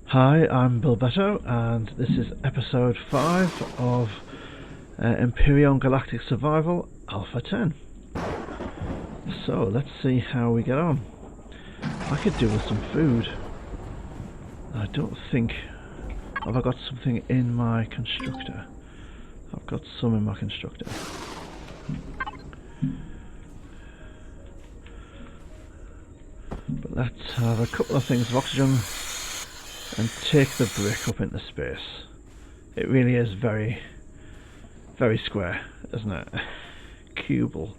Hi, I'm Bill Beto, and this is episode 5 of Empyrion Galactic Survival Alpha 10. So, let's see how we get on. I could do with some food. I don't think... Have I got something in my constructor? I've got some in my constructor. But let's have a couple of things of oxygen and take the brick up into space. It really is very, very square, isn't it? Cubal.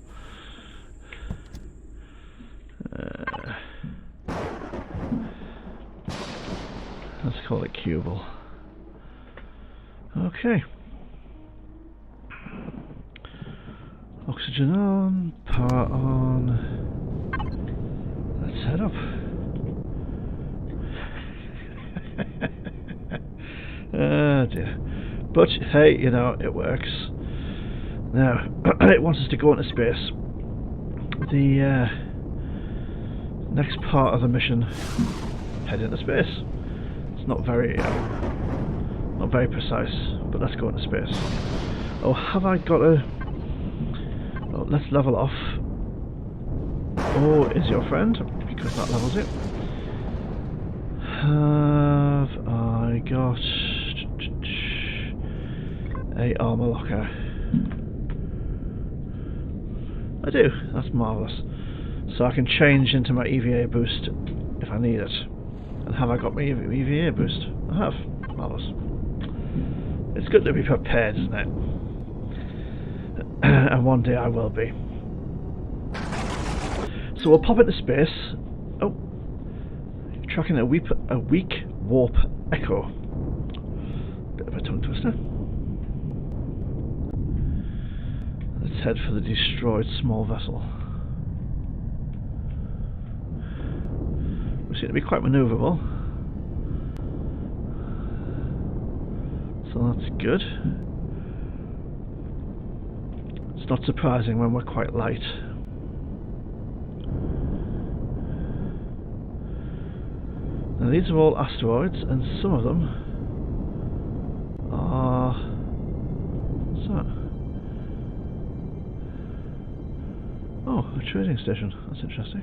Let's call it cubal. Okay. Oxygen on, power on. Let's head up. Oh dear. But hey, you know, it works. Now, it wants us to go into space. The next part of the mission, head into space. It's not very precise, but let's go into space. Oh, have I got a... Oh, let's level off. Oh, is your friend? Because that levels it. Have I got a armor locker? I do. That's marvellous. So I can change into my EVA boost if I need it. And have I got my EVA boost? I have. Marvellous. It's good to be prepared, isn't it? And one day I will be. So we'll pop into space. Oh, tracking a weak warp echo. Bit of a tongue twister. Let's head for the destroyed small vessel. We seem to be quite manoeuvrable, so that's good. It's not surprising when we're quite light. Now these are all asteroids, and some of them are... What's that? Oh, a trading station. That's interesting.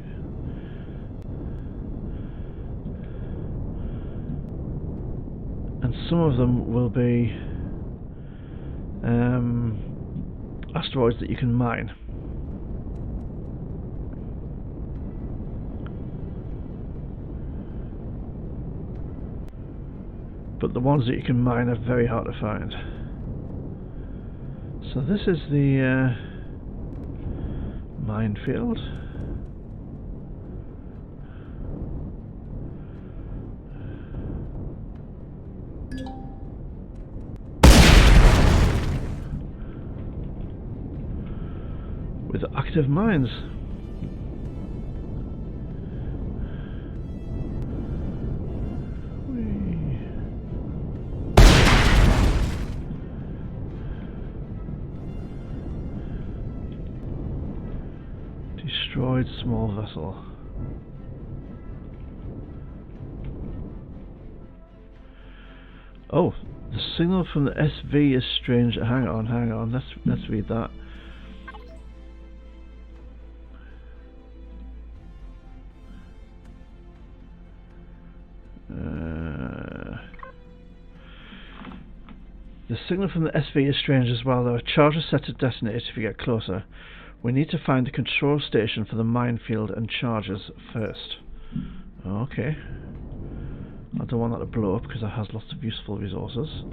And some of them will be asteroids that you can mine. But the ones that you can mine are very hard to find. So this is the minefield. With active mines. Destroyed small vessel. Oh, the signal from the SV is strange. Hang on. Let's read that. The signal from the SV is strange as well. There are charges set to detonate if you get closer. We need to find a control station for the minefield and charges first. Okay. I don't want that to blow up because it has lots of useful resources.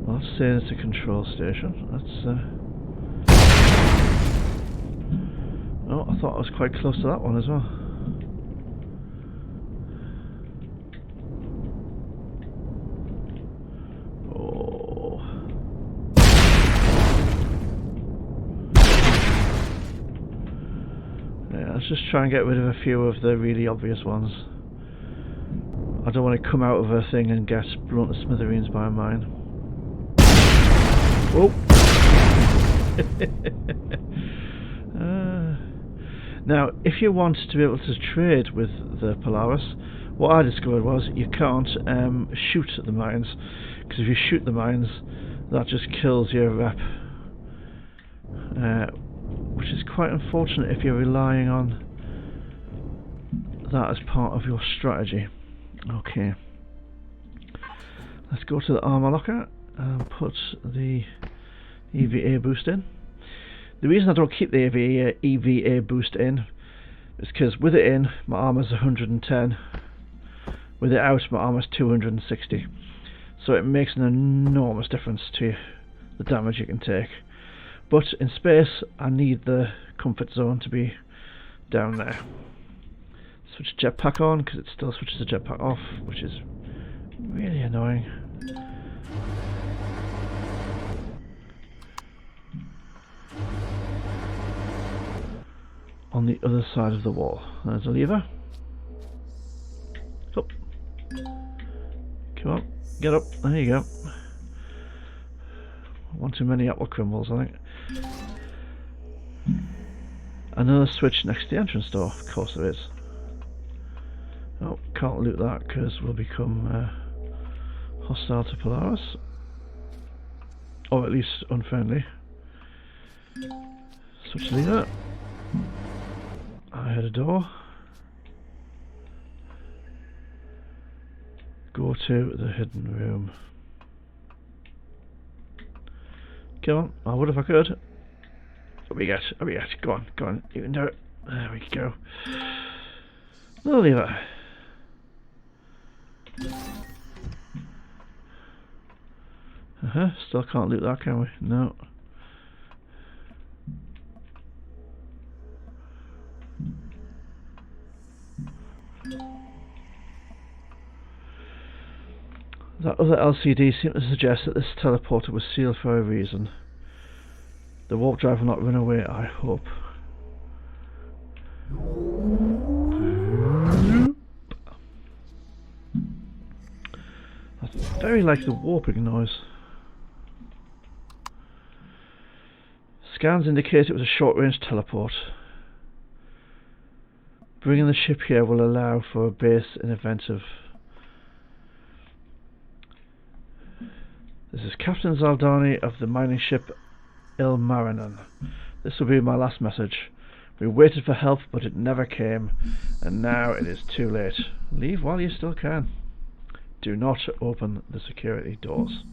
Well, let's say it's a control station. Let's... Oh, I thought I was quite close to that one as well. Let's just try and get rid of a few of the really obvious ones. I don't want to come out of a thing and get blown to smithereens by a mine. Whoa! Now, if you want to be able to trade with the Polaris, what I discovered was you can't shoot the mines, because if you shoot the mines, that just kills your rep, which is quite unfortunate if you're relying on that as part of your strategy. Okay, let's go to the armor locker and put the EVA boost in. The reason I don't keep the EVA boost in is because with it in, my armor's 110. With it out, my armor's 260. So it makes an enormous difference to the damage you can take. But in space, I need the comfort zone to be down there. Switch jetpack on, because it still switches the jetpack off, which is really annoying. On the other side of the wall. There's a lever. Up. Come on, get up. There you go. One too many apple crumbles, I think. Another switch next to the entrance door. Of course there is. Oh, can't loot that because we'll become hostile to Polaris. Or at least unfriendly. Switch lever. I heard a door. Go to the hidden room. Come on, I would if I could. Up we get, up we get. Go on, go on, you can do it. There we go. Another lever. Still can't loot that, can we? No. That other LCD seemed to suggest that this teleporter was sealed for a reason. The warp drive will not run away, I hope. That's very like the warping noise. Scans indicate it was a short-range teleport. Bringing the ship here will allow for a base in event of... This is Captain Zaldani of the mining ship Ilmarinen. This will be my last message. We waited for help, but it never came, and now it is too late. Leave while you still can. Do not open the security doors.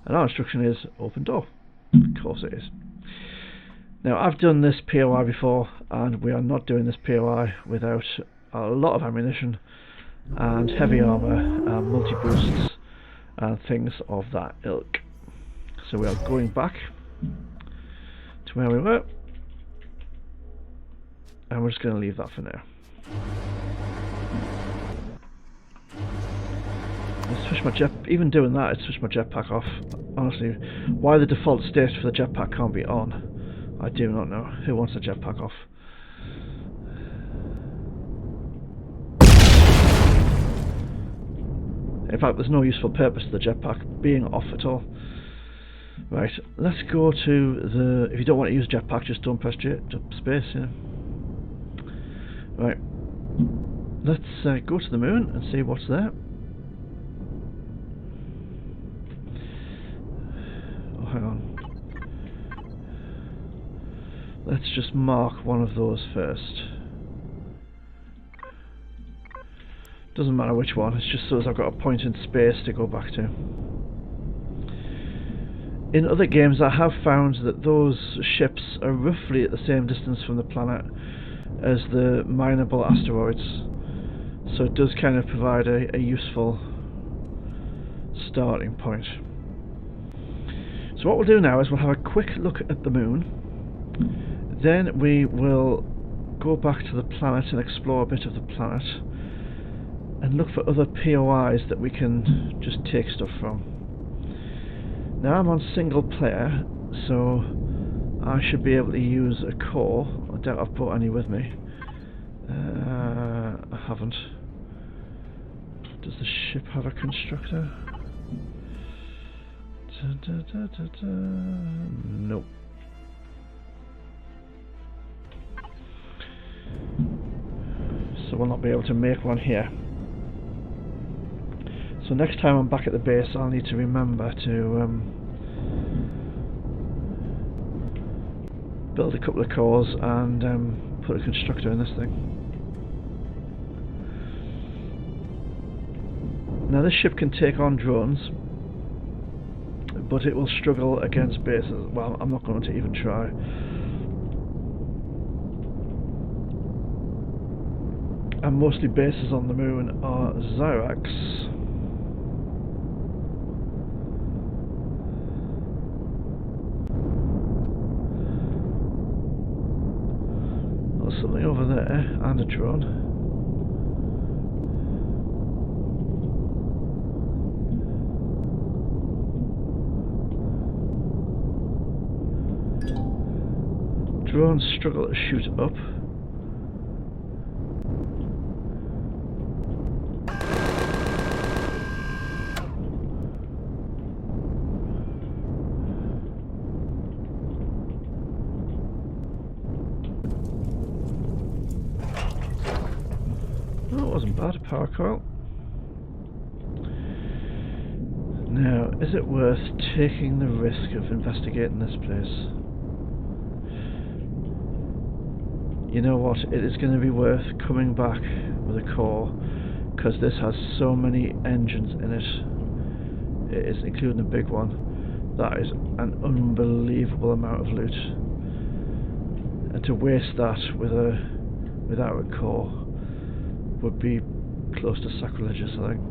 And our instruction is open door. Of course it is. Now, I've done this POI before, and we are not doing this POI without a lot of ammunition and heavy armour and multi-boosts and things of that ilk. So we are going back to where we were, and we're just going to leave that for now. I switch my jet. Even doing that, I switched my jetpack off. Honestly, why the default state for the jetpack can't be on, I do not know. Who wants a jetpack off? In fact, there's no useful purpose to the jetpack being off at all. Right, let's go to the... If you don't want to use jetpack, just don't press space, yeah. Right, let's go to the moon and see what's there. Oh, hang on. Let's just mark one of those first. Doesn't matter which one, it's just so as I've got a point in space to go back to. In other games I have found that those ships are roughly at the same distance from the planet as the mineable asteroids, so it does kind of provide a useful starting point. So what we'll do now is we'll have a quick look at the moon, then we will go back to the planet and explore a bit of the planet and look for other POIs that we can just take stuff from. Now I'm on single player, so I should be able to use a core. I doubt I've brought any with me. I haven't. Does the ship have a constructor? Nope. we'll not be able to make one here. So next time I'm back at the base, I'll need to remember to build a couple of cores and put a constructor in this thing. Now this ship can take on drones, but it will struggle against bases. Well, I'm not going to even try. And mostly bases on the moon are Zyrax. There's something over there, and a drone. Drones struggle to shoot up. Oh, it wasn't bad, a power coil. Now, is it worth taking the risk of investigating this place? You know what, it is going to be worth coming back with a core, because this has so many engines in it. It is, including the big one. That is an unbelievable amount of loot. And to waste that without a core would be close to sacrilegious, I think.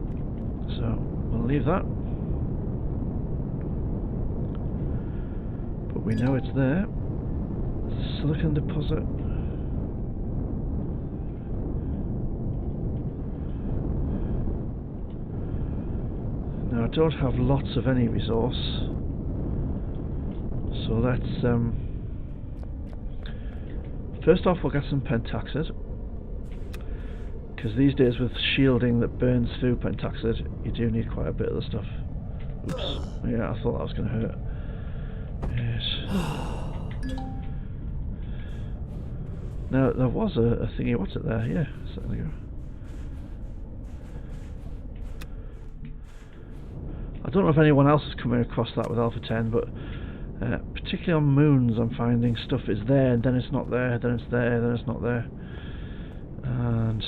So, we'll leave that. But we know it's there. Silicon deposit. Now I don't have lots of any resource, so let's first off we'll get some pentaxid, because these days with shielding that burns through pentaxid you do need quite a bit of the stuff. Oops, yeah, I thought that was going to hurt. Yes. Now there was a thingy, what's it there? Yeah, so there we go. I don't know if anyone else is coming across that with Alpha 10, but particularly on moons I'm finding stuff is there and then it's not there, then it's there, then it's not there. And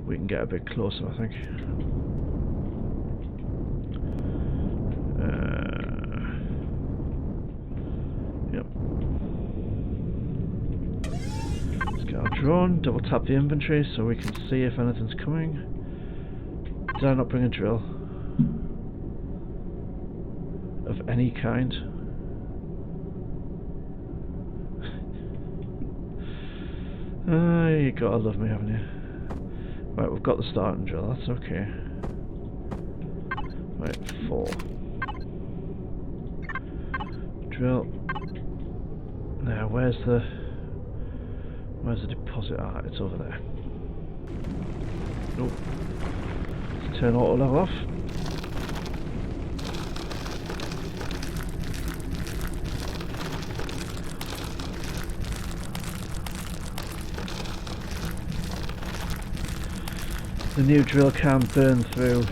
we can get a bit closer, I think. Yep. Let's get our drone, double tap the inventory so we can see if anything's coming. Did I not bring a drill? Of any kind? You gotta love me, haven't you? Right, we've got the starting drill, that's okay. Right, 4. Drill. Now, where's the deposit? Ah, it's over there. Nope. Let's turn auto level off. The new drill can burn through,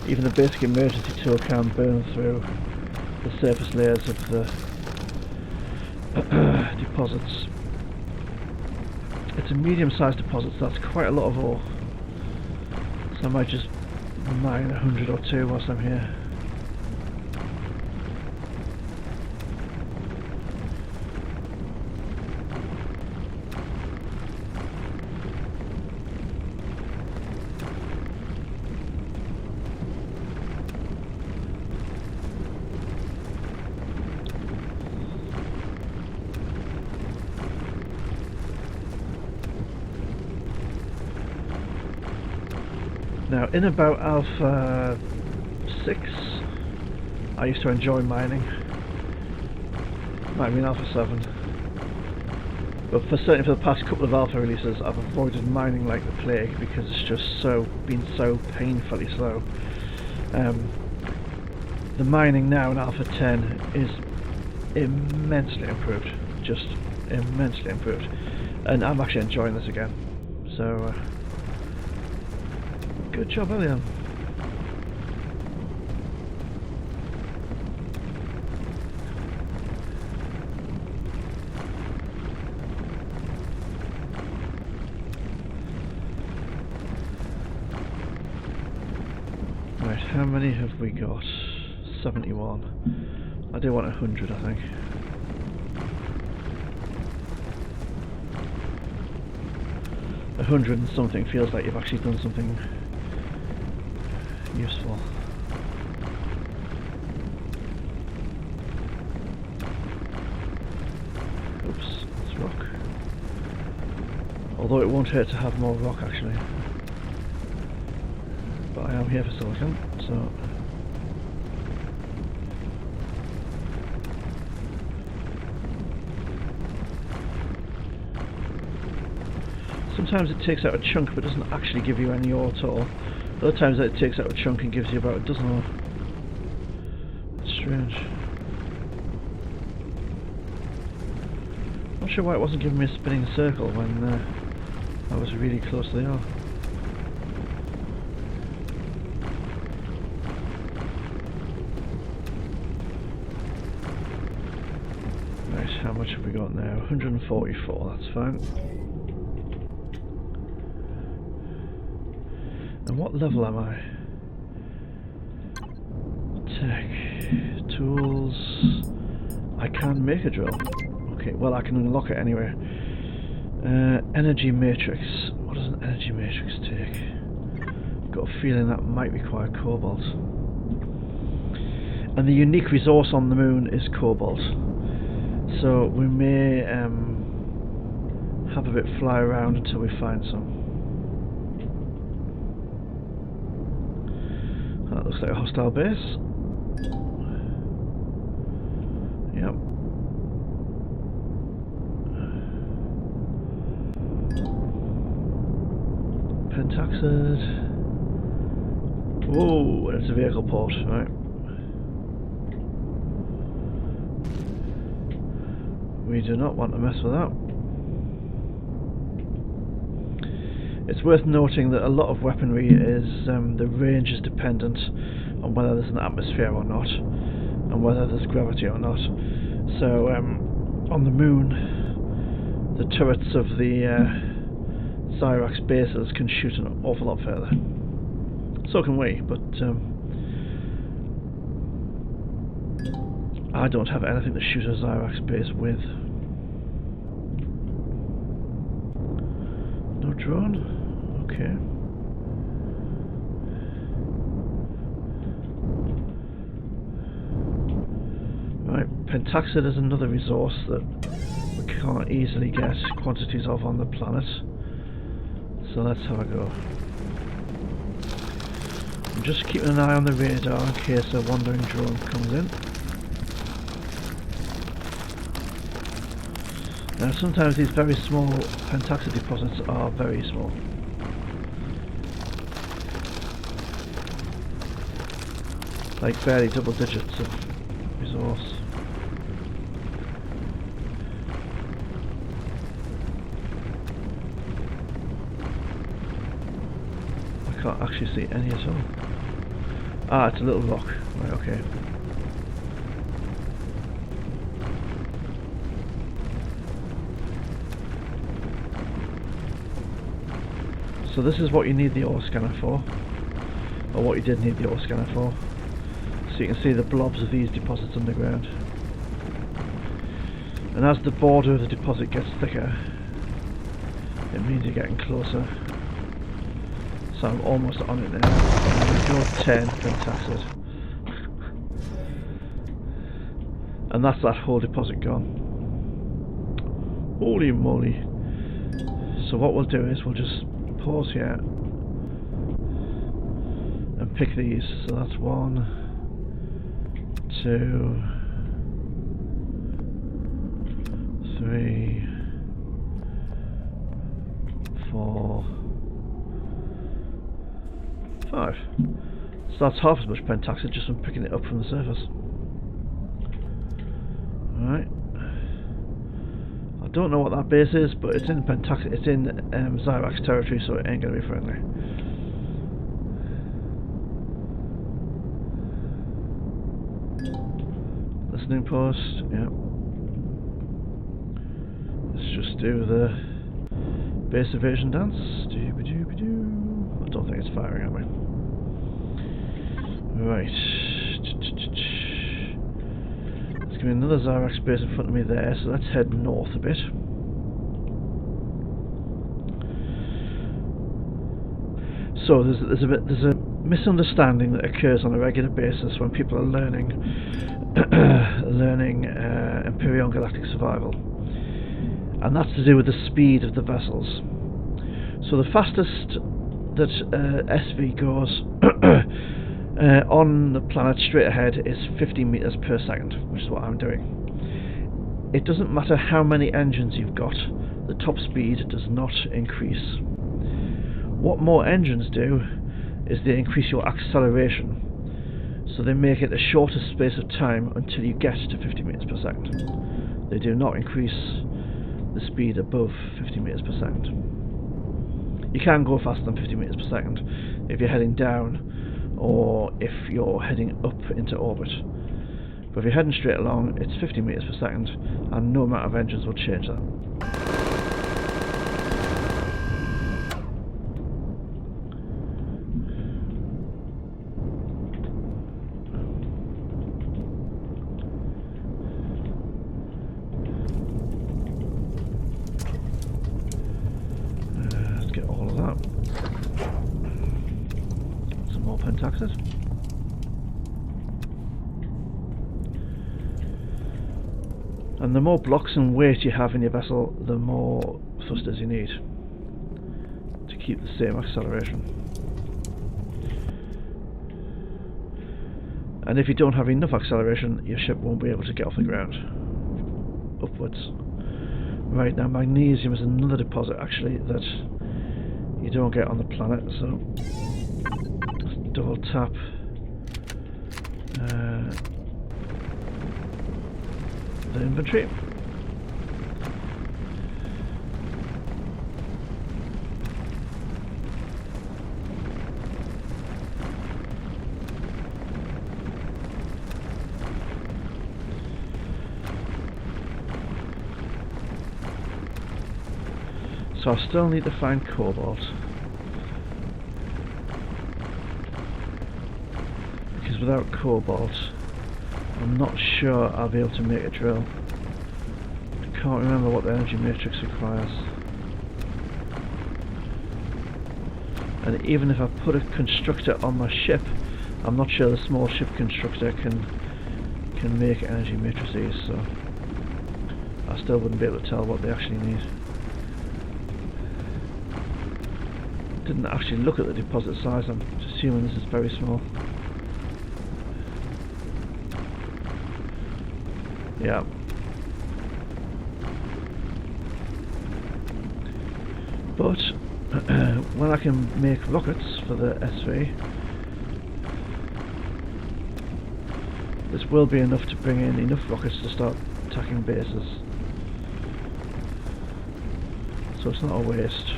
even the basic emergency tool can burn through the surface layers of the deposits. It's a medium-sized deposit, so that's quite a lot of ore. So I might just mine 100 or 2 whilst I'm here. Now, in about Alpha 6, I used to enjoy mining. Might have been Alpha 7. But certainly for the past couple of Alpha releases, I've avoided mining like the plague because it's just been so painfully slow. The mining now in Alpha 10 is immensely improved. Just immensely improved. And I'm actually enjoying this again. So, good job, Elian. Right, how many have we got? 71. I do want 100, I think. A 100 and something feels like you've actually done something useful. Oops, it's rock. Although it won't hurt to have more rock actually. But I am here for silicon, so... Sometimes it takes out a chunk but doesn't actually give you any ore at all. Other times it takes out a chunk and gives you about a dozen ore. It's strange. Not sure why it wasn't giving me a spinning circle when I was really close to the ore. Right, how much have we got now? 144, that's fine. And what level am I? Tech, tools. I can make a drill. Okay, well I can unlock it anyway. Energy matrix. What does an energy matrix take? Got a feeling that might require cobalt. And the unique resource on the moon is cobalt. So we may have a bit fly around until we find some. That looks like a hostile base. Yep. Pentaxid. Whoa, it's a vehicle port, right. We do not want to mess with that. It's worth noting that a lot of weaponry is, the range is dependent on whether there's an atmosphere or not, and whether there's gravity or not. So, on the moon, the turrets of the Zyrax bases can shoot an awful lot further. So can we, but I don't have anything to shoot a Zyrax base with. No drone? Okay. Right, Pentaxid is another resource that we can't easily get quantities of on the planet. So let's have a go. I'm just keeping an eye on the radar in case a wandering drone comes in. Now sometimes these very small Pentaxid deposits are very small. Like barely double digits of resource. I can't actually see any at all. Ah, it's a little rock. Right, okay. So this is what you need the ore scanner for, or what you did need the ore scanner for. So you can see the blobs of these deposits underground. And as the border of the deposit gets thicker, it means you're getting closer. So I'm almost on it now. Go 10, fantastic. And that's that whole deposit gone. Holy moly. So what we'll do is we'll just pause here and pick these. So that's 1, 2, 3, 4, 5. So that's half as much Pentaxid just from picking it up from the surface. Alright. I'll don't know what that base is, but it's in Zyrax territory, so it ain't going to be friendly. Listening post, yeah. Let's just do the base evasion dance. I don't think it's firing at me. Right. Let's give me another Zyrax base in front of me there, so let's head north a bit. So there's a misunderstanding that occurs on a regular basis when people are learning Empyrion Galactic Survival, and that's to do with the speed of the vessels. So the fastest that SV goes on the planet straight ahead is 50 meters per second, which is what I'm doing. It doesn't matter how many engines you've got, the top speed does not increase. What more engines do is they increase your acceleration, so they make it a shorter space of time until you get to 50 meters per second. They do not increase the speed above 50 meters per second. You can go faster than 50 meters per second if you're heading down or if you're heading up into orbit. But if you're heading straight along, it's 50 meters per second, and no amount of engines will change that. And the more blocks and weight you have in your vessel, the more thrusters you need to keep the same acceleration. And if you don't have enough acceleration, your ship won't be able to get off the ground upwards. Right, now magnesium is another deposit actually that you don't get on the planet, so let's double tap the inventory. So I still need to find cobalt, because without cobalt I'm not sure I'll be able to make a drill. I can't remember what the energy matrix requires. And even if I put a constructor on my ship, I'm not sure the small ship constructor can make energy matrices, so I still wouldn't be able to tell what they actually need. Didn't actually look at the deposit size, I'm assuming this is very small. Yeah. But when I can make rockets for the SV, this will be enough to bring in enough rockets to start attacking bases. So it's not a waste.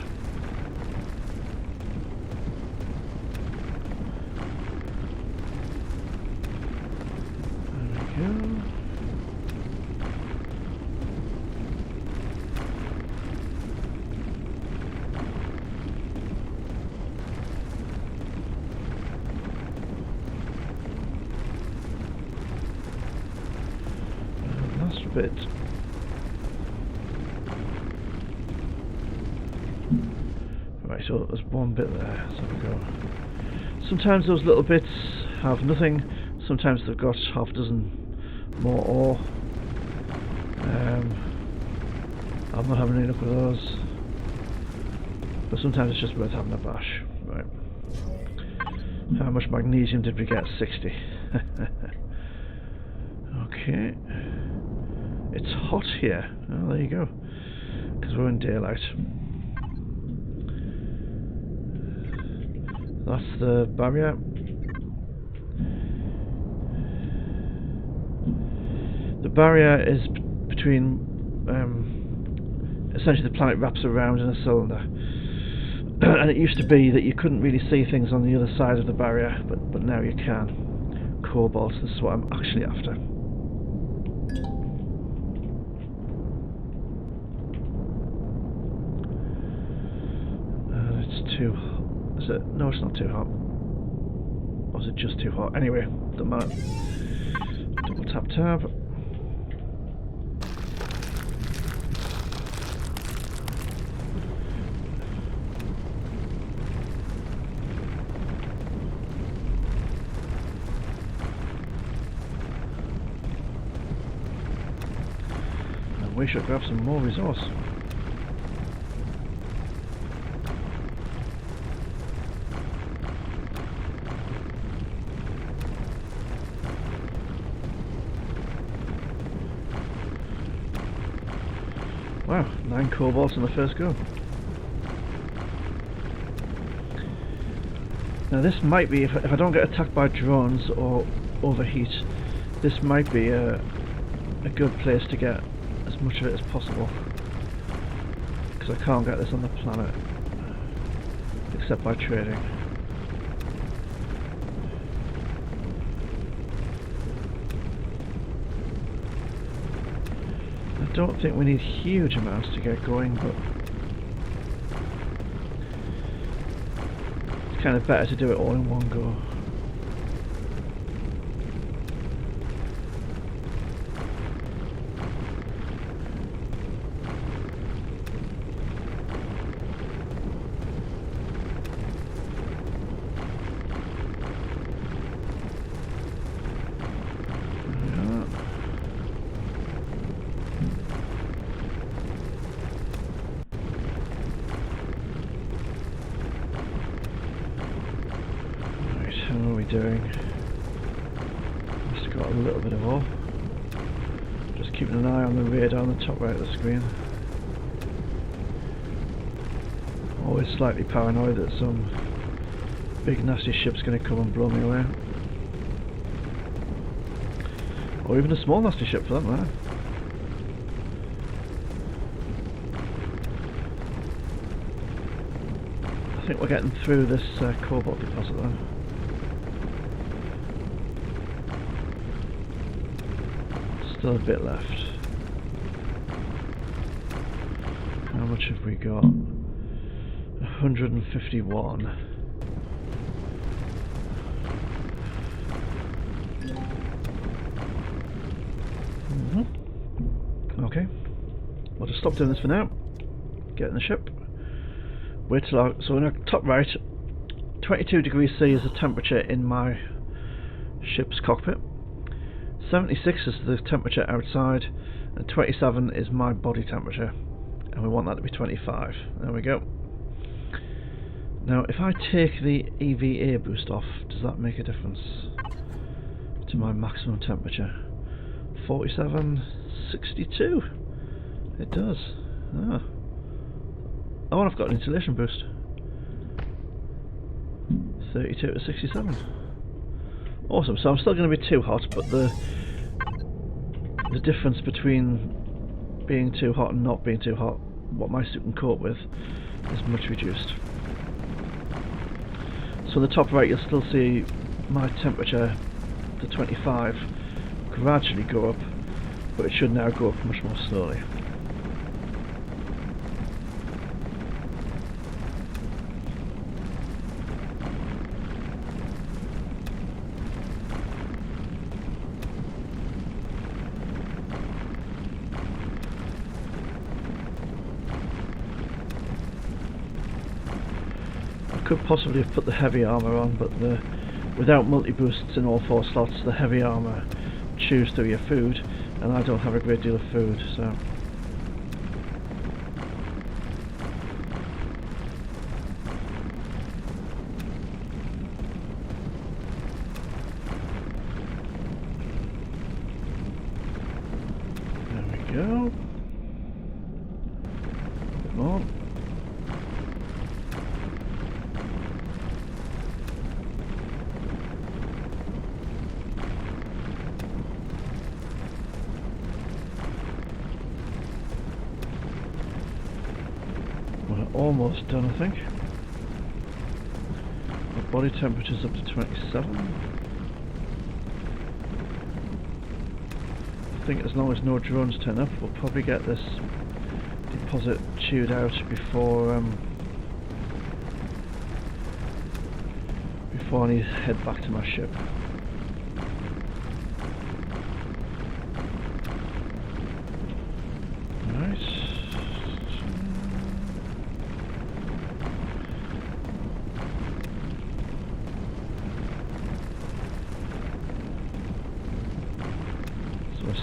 There we go. Bit. Right, so there's one bit there, so we go. Sometimes those little bits have nothing, sometimes they've got half a dozen more ore. I'm not having any luck with those, but sometimes it's just worth having a bash. Right. How much magnesium did we get? 60. Okay. It's hot here. Oh, there you go. Because we're in daylight. That's the barrier. The barrier is between essentially the planet wraps around in a cylinder. And it used to be that you couldn't really see things on the other side of the barrier, but now you can. Cobalt, this is what I'm actually after. It's too... is it? No, it's not too hot. Or is it just too hot? Anyway, doesn't matter. Double tap tab. And we should grab some more resource. Wow, 9 cobalts in the first go. Now this might be, if I don't get attacked by drones or overheat, this might be a good place to get as much of it as possible. Because I can't get this on the planet, except by trading. I don't think we need huge amounts to get going, but it's kind of better to do it all in one go. How are we doing? Just got a little bit of ore. Just keeping an eye on the radar on the top right of the screen. Always slightly paranoid that some big nasty ship's going to come and blow me away. Or even a small nasty ship for that matter. I think we're getting through this cobalt deposit though. Still a bit left. How much have we got? 151. Okay. I'll just stop doing this for now. Get in the ship. Wait till so in the top right, 22 degrees C is the temperature in my ship's cockpit. 76 is the temperature outside, and 27 is my body temperature, and we want that to be 25. There we go. Now if I take the EVA boost off, does that make a difference to my maximum temperature? 47, 62. It does. Ah. Oh, and I've got an insulation boost. 32 to 67. Awesome, so I'm still going to be too hot, but the difference between being too hot and not being too hot, what my suit can cope with, is much reduced. So in the top right you'll still see my temperature to 25 gradually go up, but it should now go up much more slowly. Could possibly have put the heavy armour on, but without multi-boosts in all 4 slots, the heavy armour chews through your food, and I don't have a great deal of food, so... There we go. A bit more. Almost done, I think. My body temperature's up to 27. I think as long as no drones turn up, we'll probably get this deposit chewed out before I need to head back to my ship.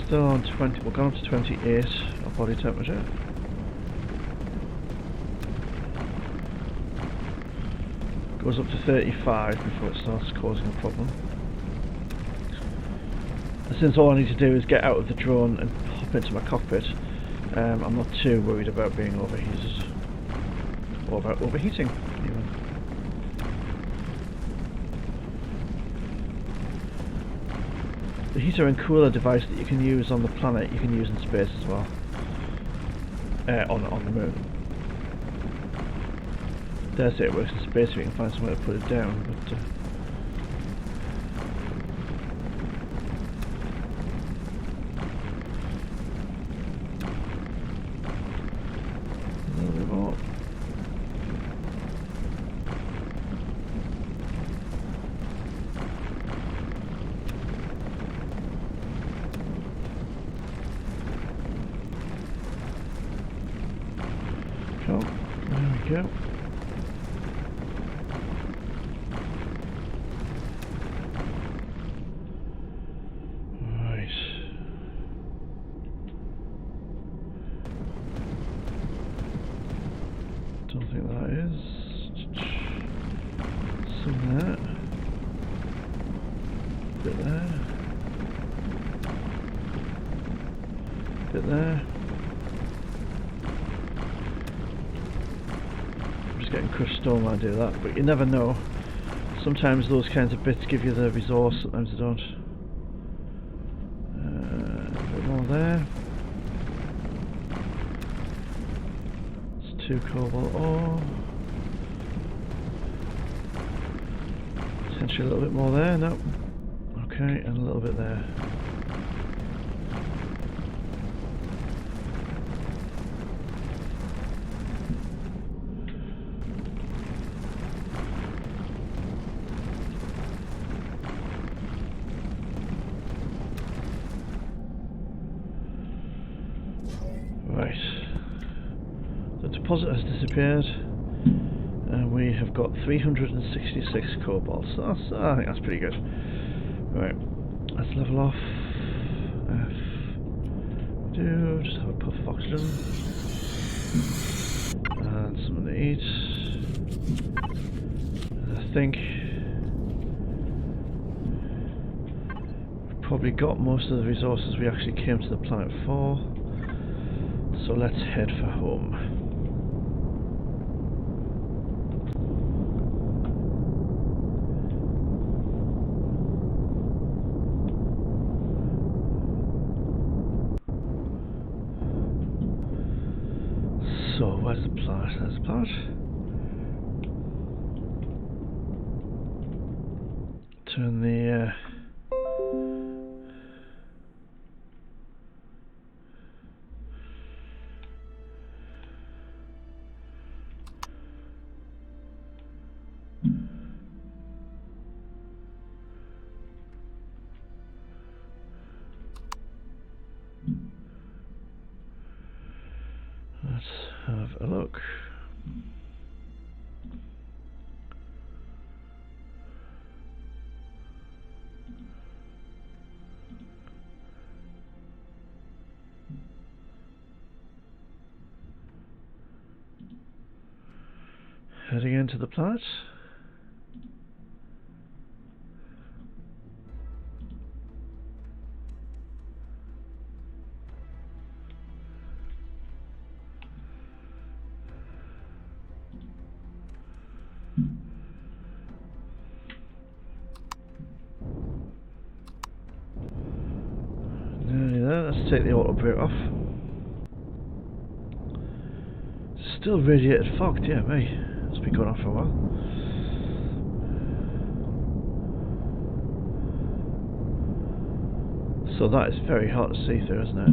Still on 20, we're going up to 28 our body temperature. Goes up to 35 before it starts causing a problem. And since all I need to do is get out of the drone and hop into my cockpit, I'm not too worried about being overheated. Or about overheating, even. The heater and cooler device that you can use on the planet, you can use in space as well. On the moon. Dare say it works in space if you can find somewhere to put it down, but a little bit more. Cool. There we go. Don't think that is. Some there. Bit there. Bit there. I'm just getting crushed stone when I do that, but you never know. Sometimes those kinds of bits give you the resource, sometimes they don't. A bit more there. 2 cobalt ore. Potentially a little bit more there, no. Okay, and a little bit there. Right. The deposit has disappeared, and we have got 366 cobalt. So that's, I think that's pretty good. Right, let's level off. Just have a puff of oxygen and something to eat. And I think we've probably got most of the resources we actually came to the planet for. So let's head for home. So where's the planet? There's the planet. Turn the let's have a look. Heading into the planet. Nearly there. Let's take the auto brake off. Still radiated fog, dear me. It's been going on for a while. So that is very hard to see through, isn't it?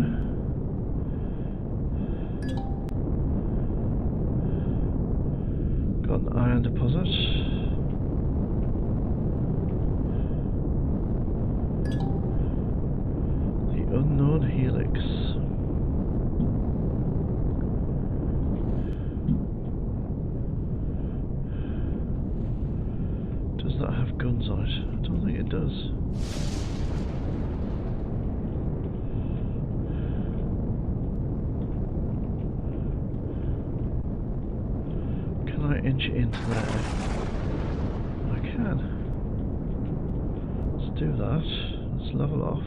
Got an iron deposit. The unknown helix. Does that have guns on it? I don't think it does. Can I inch it into there? I can. Let's do that. Let's level off.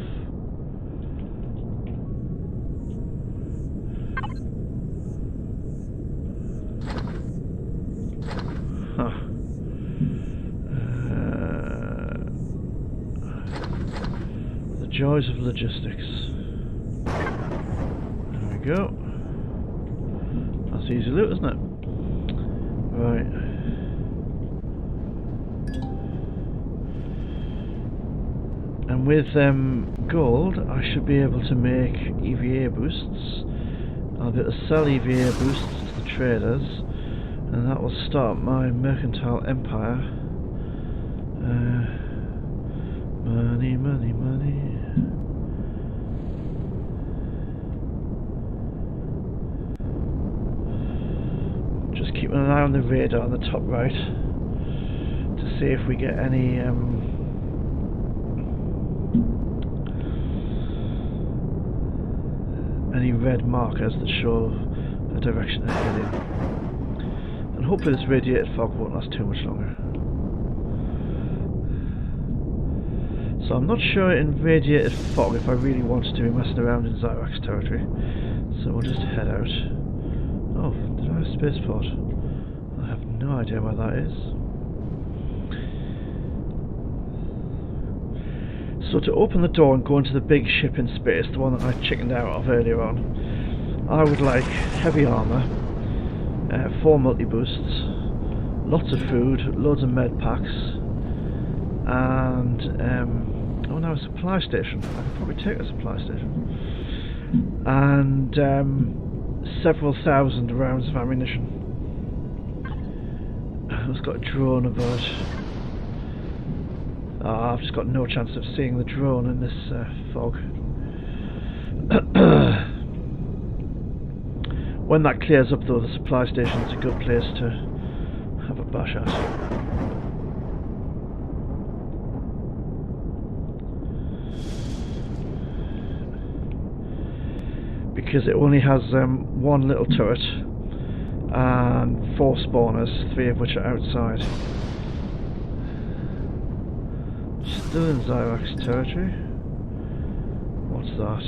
Huh. The joys of logistics. There we go. That's easy loot, isn't it? Right. And with gold, I should be able to make EVA boosts. I'll be able to sell EVA boosts to the traders, and that will start my mercantile empire. Money, money, money. Just keeping an eye on the radar on the top right to see if we get any red markers that show the direction they're heading. And hopefully this radiated fog won't last too much longer. So I'm not sure in radiated fog if I really wanted to be messing around in Xyrax territory. So we'll just head out. Oh, did I have a spaceport? I have no idea where that is. So to open the door and go into the big ship in space, the one that I chickened out of earlier on, I would like heavy armour, 4 multi-boosts, lots of food, loads of med packs, and oh no, a supply station. I could probably take a supply station. And several thousand rounds of ammunition. It's got a drone aboard. I've just got no chance of seeing the drone in this fog. When that clears up though, the supply station's a good place to have a bash at. Because it only has one little turret and 4 spawners, 3 of which are outside. Still in Xyrax territory. What's that?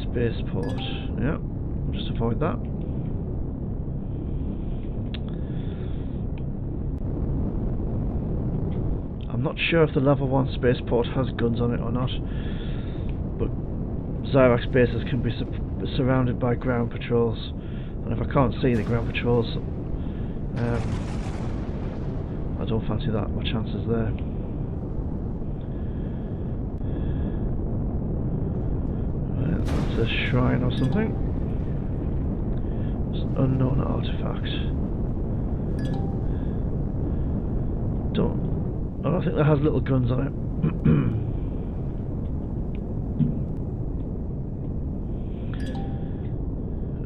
Spaceport. Yep, we'll just avoid that. I'm not sure if the level 1 spaceport has guns on it or not, but Xyrax bases can be surrounded by ground patrols, and if I can't see the ground patrols, I don't fancy that. My chances there. It's a shrine or something. It's an unknown artifact. I don't think that has little guns on it.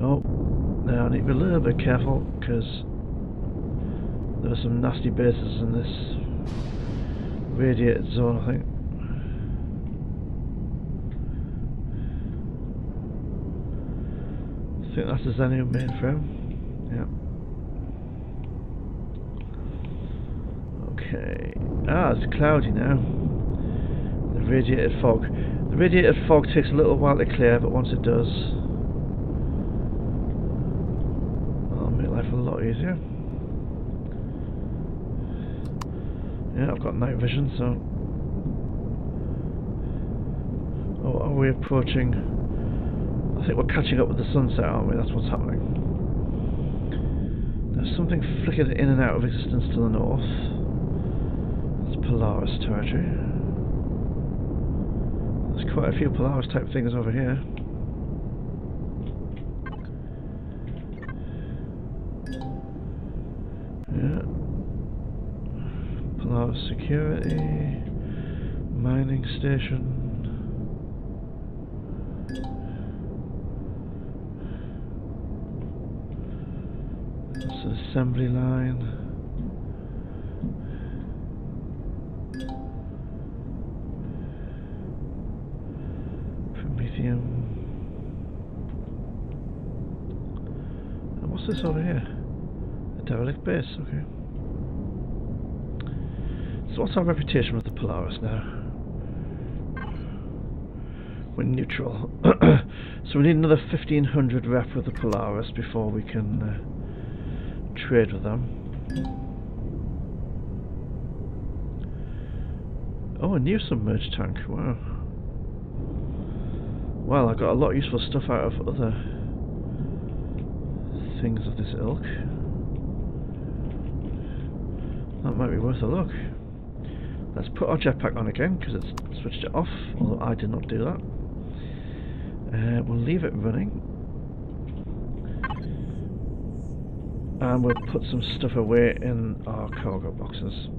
Oh, now I need to be a little bit careful because there are some nasty bases in this radiated zone, I think. I think that's the Xenium mainframe. Yeah. Okay. Ah, it's cloudy now. The radiated fog. The radiated fog takes a little while to clear, but once it does, it'll make life a lot easier. Yeah, I've got night vision, so... Oh, are we approaching... I think we're catching up with the sunset, aren't we? That's what's happening. something flickered in and out of existence to the north. It's Polaris territory. There's quite a few Polaris type things over here. Yeah. Polaris security. Mining station. That's an assembly line. Prometheum. And what's this over here? A derelict base, okay. So what's our reputation with the Polaris now? We're neutral. So we need another 1500 rep with the Polaris before we can trade with them. Oh, a new submerged tank, wow. Well, I got a lot of useful stuff out of other things of this ilk. That might be worth a look. Let's put our jetpack on again, because it's switched it off, although I did not do that. We'll leave it running. And we'll put some stuff away in our cargo boxes.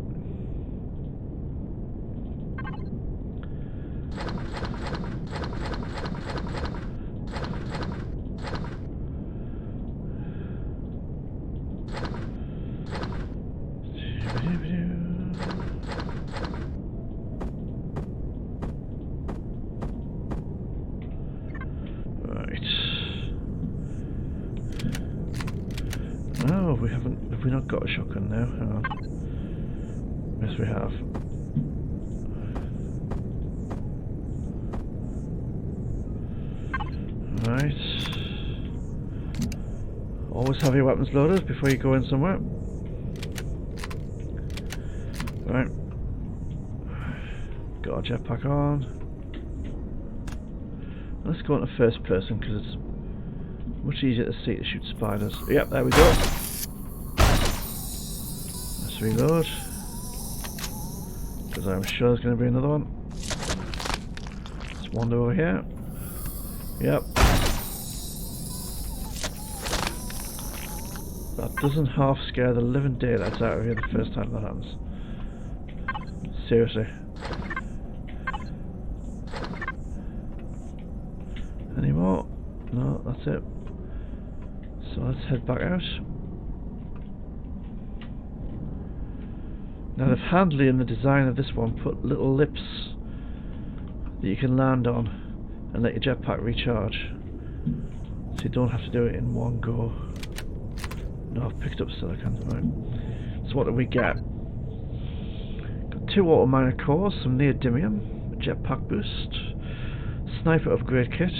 Oh, have we not got a shotgun now? Hang on. Yes, we have. Right. Always have your weapons loaded before you go in somewhere. Right. Got our jetpack on. Let's go into first person because it's much easier to see to shoot spiders. Yep, there we go. Let's reload. Because I'm sure there's going to be another one. Let's wander over here. Yep. That doesn't half scare the living daylights out of here the first time that happens. Seriously. Any more? No, that's it. So let's head back out. Now they've handily in the design of this one put little lips that you can land on and let your jetpack recharge. So you don't have to do it in one go. No, I've picked up silicon, right. So what do we get? Got 2 auto miner cores, some neodymium, a jetpack boost, sniper upgrade kit,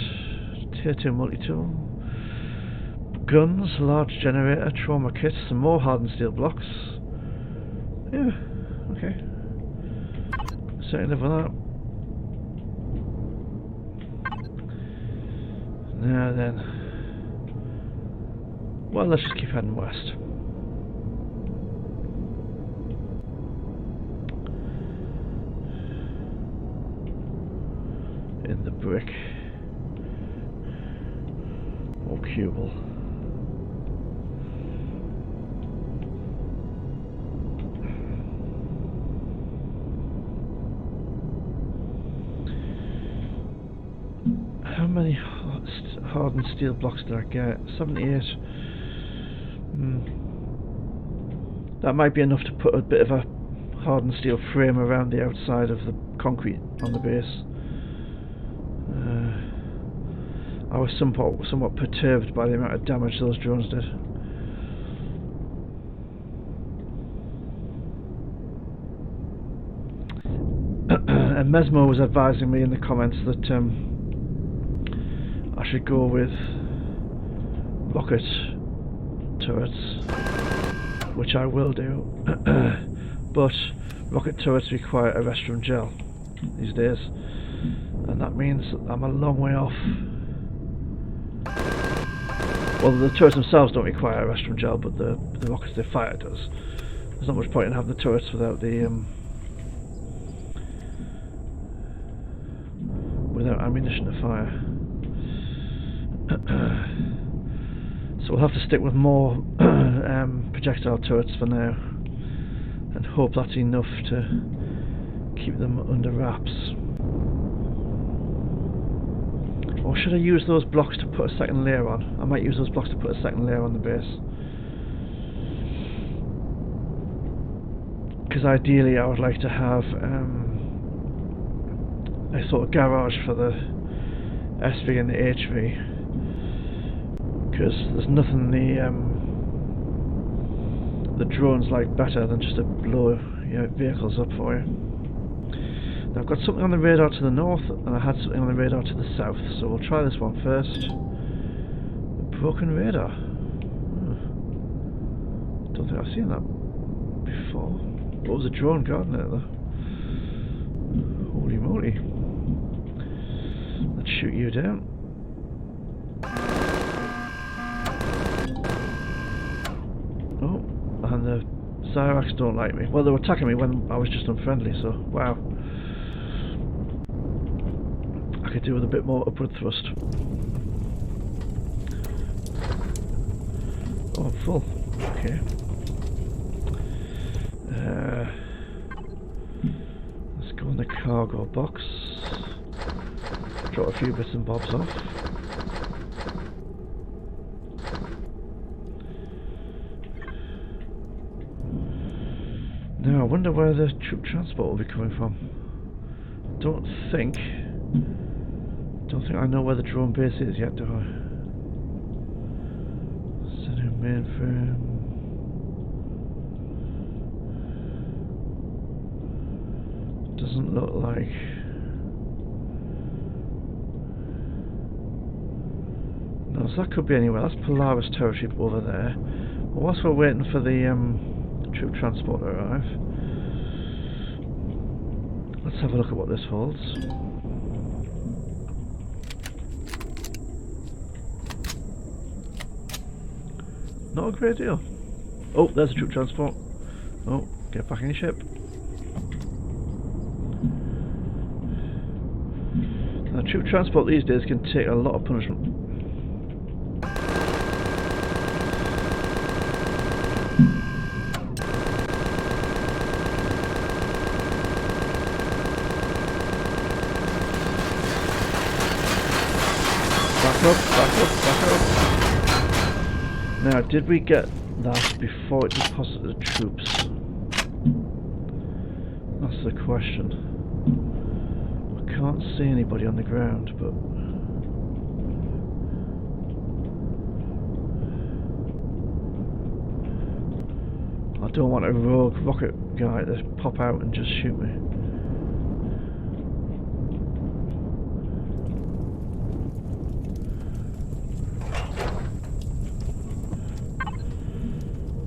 tier 2 multi-tool, guns, large generator, trauma kit, some more hardened steel blocks. Yeah, okay. Certainly live with that. Now then. Well, let's just keep heading west. In the brick. Or cubal. How many hardened steel blocks did I get? 78. That might be enough to put a bit of a hardened steel frame around the outside of the concrete on the base. I was somewhat perturbed by the amount of damage those drones did. And Mesmo was advising me in the comments that I should go with rocket turrets, which I will do. But rocket turrets require a restroom gel these days, and that means I'm a long way off. Well, the turrets themselves don't require a restrum gel, but the rockets they fire does. There's not much point in having the turrets without the without ammunition to fire. So we'll have to stick with more projectile turrets for now, and hope that's enough to keep them under wraps. Or should I use those blocks to put a second layer on? I might use those blocks to put a second layer on the base. Because ideally I would like to have a sort of garage for the SV and the HV. Because there's nothing the drones like better than just to blow your vehicles up for you. Now I've got something on the radar to the north, and I had something on the radar to the south, so we'll try this one first. A broken radar. Don't think I've seen that before. What was a drone guarding it though? Holy moly. Let's shoot you down. Oh, and the Zyrax don't like me. Well, they were attacking me when I was just unfriendly, so wow. I could do with a bit more upward thrust. Oh, I'm full. Okay. Let's go in the cargo box. Drop a few bits and bobs off. Now I wonder where the troop transport will be coming from. Don't think I know where the drone base is yet, do I? Center mainframe. Doesn't look like. No, so that could be anywhere. That's Polaris territory over there. Well, whilst we're waiting for the troop transport to arrive, let's have a look at what this holds. Not a great deal. Oh, there's a troop transport. Oh, get back in your ship. Now, troop transport these days can take a lot of punishment. Back up, back up, back up. Now, did we get that before it deposited the troops? That's the question. I can't see anybody on the ground, but I don't want a rogue rocket guy to pop out and just shoot me.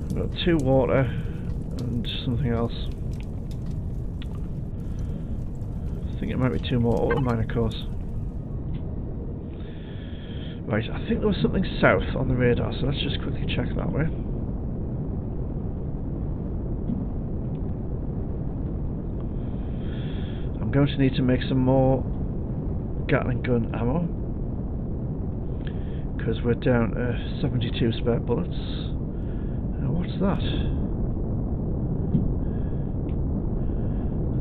I've got 2 water and something else. I think it might be 2 more auto miner cores. Right, I think there was something south on the radar, so let's just quickly check that way. I'm going to need to make some more Gatling gun ammo, because we're down to 72 spare bullets. Now what's that?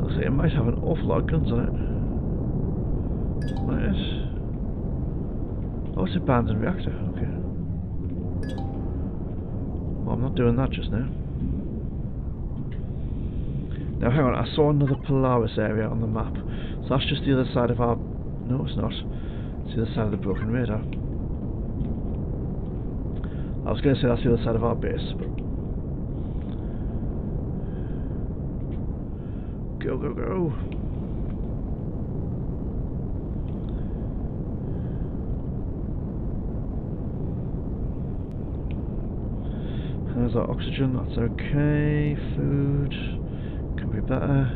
Looks like it might have an awful lot of guns on it. Might it? Oh, it's an abandoned reactor, okay. Well, I'm not doing that just now. Now hang on, I saw another Polaris area on the map. So that's just the other side of our... No, it's not. It's the other side of the broken radar. I was going to say that's the other side of our base, but... Go, go, go! How's our oxygen? That's okay. Food... Could be better.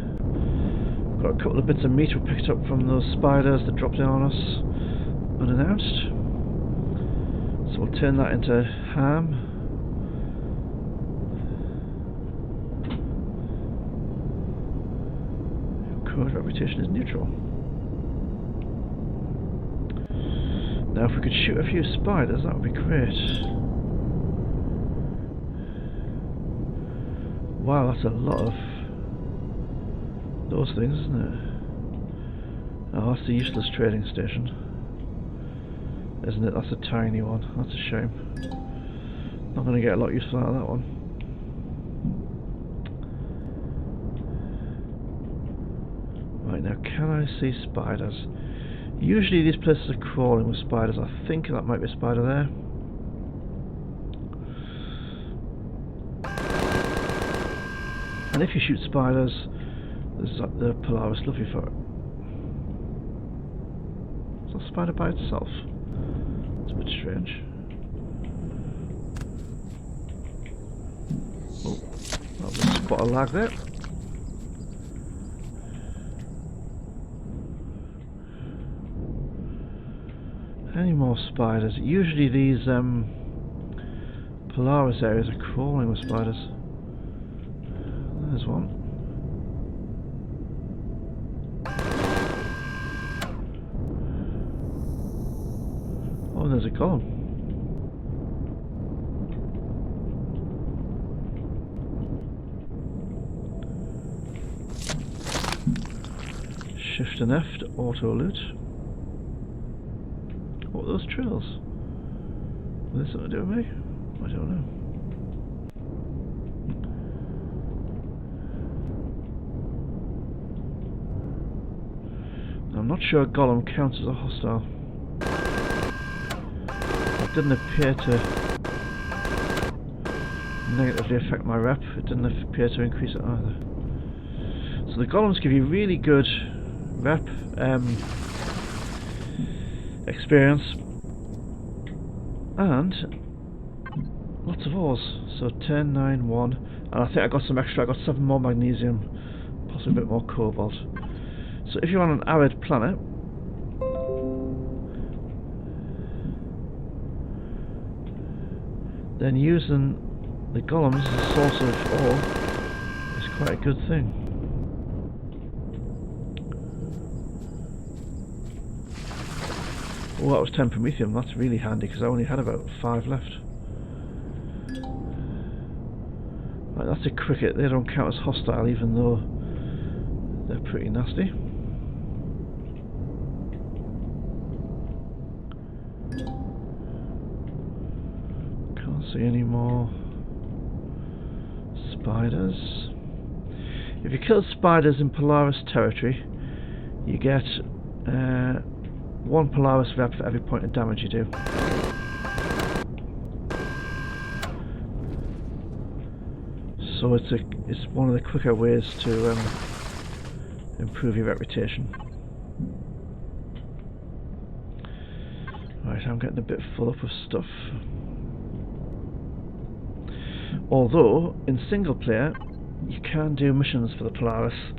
Got a couple of bits of meat we picked up from those spiders that dropped in on us unannounced. So we'll turn that into ham. Code reputation is neutral. Now if we could shoot a few spiders, that would be great. Wow, that's a lot of those things, isn't it? Oh, that's the useless trading station, isn't it? That's a tiny one. That's a shame. Not going to get a lot useful out of that one. Right, now can I see spiders? Usually these places are crawling with spiders. I think that might be a spider there. And if you shoot spiders, there's the Polaris love you for it. Is that a spider by itself? It's a bit strange. Oh, that was a spot of lag there. Any more spiders? Usually these Polaris areas are crawling with spiders. There's one. Oh, and there's a golem. Shift and F to auto loot. What are those trails? Are they something to do with me? I don't know. I'm not sure a golem counts as a hostile. It didn't appear to negatively affect my rep. It didn't appear to increase it either. So the golems give you really good rep experience and lots of ores. So 10, 9, 1, and I think I got some extra. I got 7 more magnesium, possibly a bit more cobalt. So if you're on an arid planet, then using the golems as a source of ore is quite a good thing. Oh, that was 10 promethium. That's really handy because I only had about 5 left. Right, that's a cricket. They don't count as hostile even though they're pretty nasty. Can't see any more spiders. If you kill spiders in Polaris territory, you get 1 Polaris rep for every point of damage you do. So it's one of the quicker ways to improve your reputation. Right, I'm getting a bit full up of stuff. Although in single player you can do missions for the Polaris,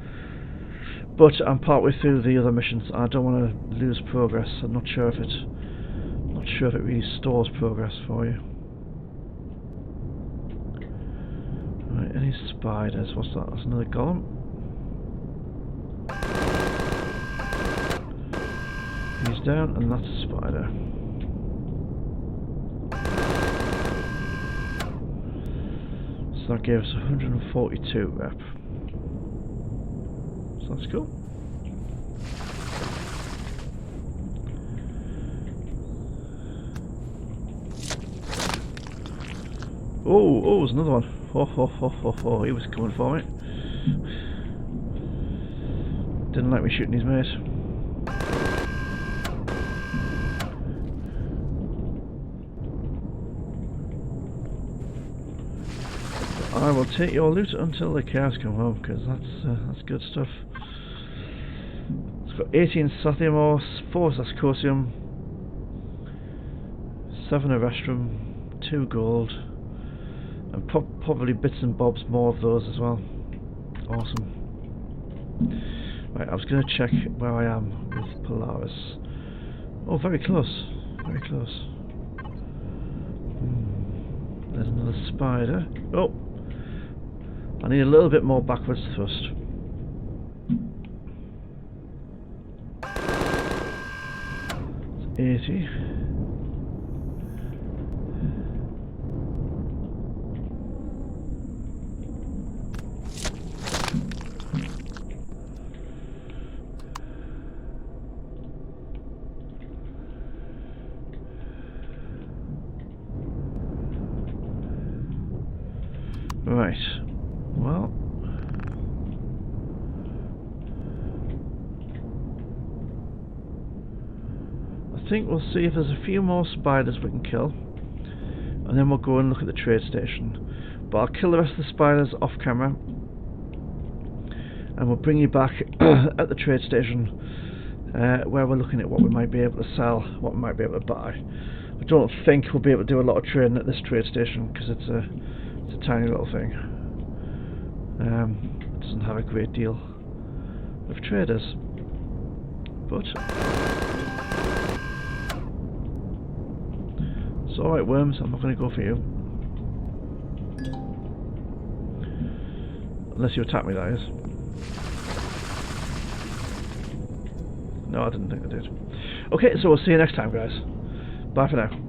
but I'm partway through the other missions. I don't want to lose progress. I'm not sure if it really stores progress for you. Right, any spiders? What's that? That's another golem. He's down, and that's a spider. So that gave us 142 rep. So that's cool. Oh, there's another one. Oh, he was coming for me. Didn't like me shooting his mate. I will take your loot until the cows come home, because that's good stuff. It's got 18 sathium ore, 4 zascosium, 7 erestrum, 2 gold, and probably bits and bobs more of those as well. Awesome. Right, I was going to check where I am with Polaris. Oh, very close. Very close. Another spider. Oh! I need a little bit more backwards thrust. It's 80. Right, well, I think we'll see if there's a few more spiders we can kill, and then we'll go and look at the trade station. But I'll kill the rest of the spiders off camera, and we'll bring you back at the trade station where we're looking at what we might be able to sell, what we might be able to buy. I don't think we'll be able to do a lot of trading at this trade station because it's a tiny little thing. It doesn't have a great deal of traders, but it's alright, worms, I'm not going to go for you. Unless you attack me, that is. No, I didn't think I did. Okay, so we'll see you next time, guys. Bye for now.